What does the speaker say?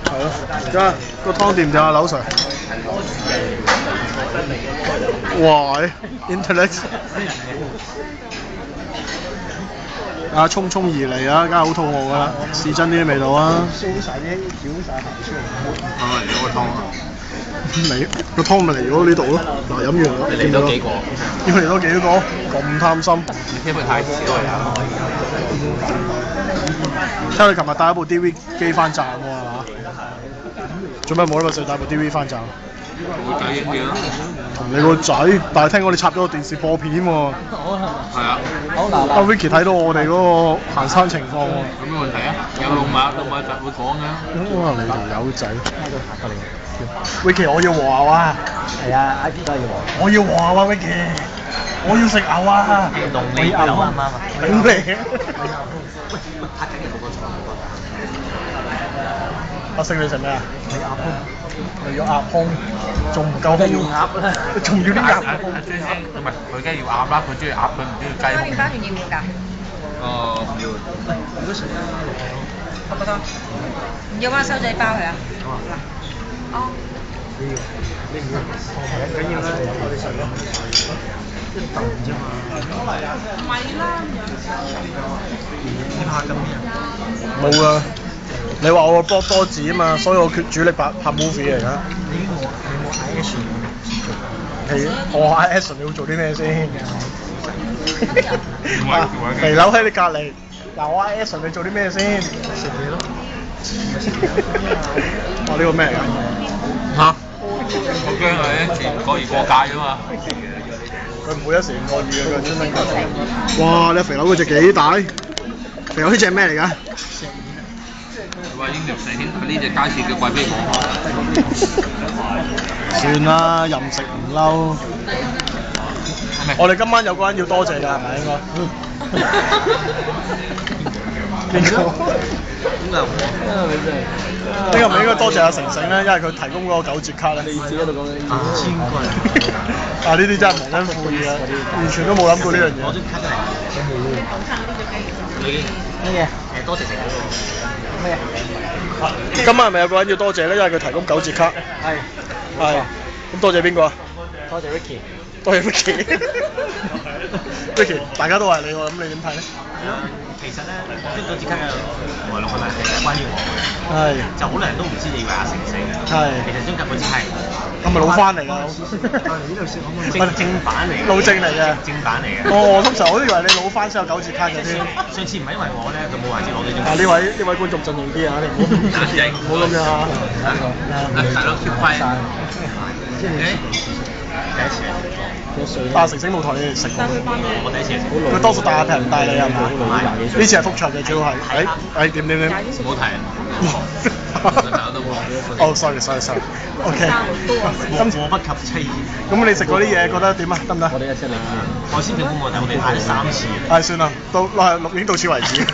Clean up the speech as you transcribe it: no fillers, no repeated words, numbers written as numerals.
係咯，而家個湯掂就阿柳 Sir。哇！Intellect 啊，匆匆而嚟啊，梗係好肚餓㗎啦！試真啲味道啊！燒曬啲攪曬鹹出嚟。嚟咗個湯啊！嚟個湯咪嚟咗呢度咯。嗱，飲完啦。你嚟咗幾個？要嚟咗幾個？咁貪心。因為太少啦。聽你琴日帶一部 DV 機翻站喎，係嘛？做咩冇呢個細帶部 DV 翻站？我仔影嘅咯。同你個仔，但係聽講你插咗個電視播片喎。係啊。阿 Vicky 睇到我哋嗰個行山情況喎。有咩問題啊？有老馬就會講㗎。哇！你條友仔。Vicky， 我要和牛啊！係啊 ，IP 都要和。我要和牛啊 ，Vicky！ 我要食牛啊！龍尾牛啱唔啱啊？頂你！拍緊嘅好多場。阿星你食咩啊？你鴨胸。你要鴨胸，仲唔夠胸？要鴨啦！仲要啲鴨胸。阿張生，唔係佢梗係要鴨啦，佢中意鴨，佢唔中意雞胸。花園要唔要㗎？唔要。如果食得得唔得？唔要嗎？收仔包佢啊！好啊。哦。呢個呢個緊要啦，我哋食咯。一啖啫嘛。唔係啦。你拍緊咩啊？冇啊！你話我個 blog 多字啊嘛，所以我主力拍 movie 嚟㗎。你冇 action 係我 action 你要做啲咩先？肥佬喺你隔離，嗱我 action 你做啲咩先？食嘢咯。哇！呢個咩嚟㗎？嚇？我驚佢前過過界啊嘛。佢唔會一時過二嘅，佢專登過。哇！你肥佬嗰隻幾大？肥佬呢隻係咩嚟㗎？話英條蛇軒，佢呢隻街市叫貴妃鵝。算啦，任食唔嬲。我哋今晚有個人要多謝㗎，係咪應該？邊個？點解我？呢個唔應該多謝阿成成咧，因為佢提供嗰個9折卡咧。你自己喺度講緊2000個人。啊！呢啲真係忘恩負義啊！完全都冇諗過呢樣嘢。攞張卡出嚟。乜嘢？多謝成成。乜嘢？今晚係咪有個人要多謝咧？因為佢提供9折卡。係。咁多謝邊個啊？多謝 Vicky。多謝 Vicky。Vicky， 大家都話你喎，咁你點睇咧？其實咧，張9折卡嘅來龍去脈係關於我嘅。係。就好多人都唔知你以為阿成成。係。其實張9折係。係咪老翻嚟㗎？呢度先正版嚟嘅。老正嚟嘅。正版嚟嘅。哦，通常我都以為你老翻先有9折卡嘅添。上次唔係因為我咧，佢冇話知攞呢張。啊！呢位觀眾盡用啲啊！你唔好咁樣啊！大佬 keep 翻。第一次但係成成冇同你哋食過。我第一次食。佢多數帶阿平唔帶你係嘛？呢次係覆場嘅，主要係。點？唔好提。哦，sorry。OK。禍不及妻兒。咁你食嗰啲嘢覺得點啊？得唔得？我哋一齊嚟。海鮮評估我哋嗌咗3次。算啦，錄影到此為止。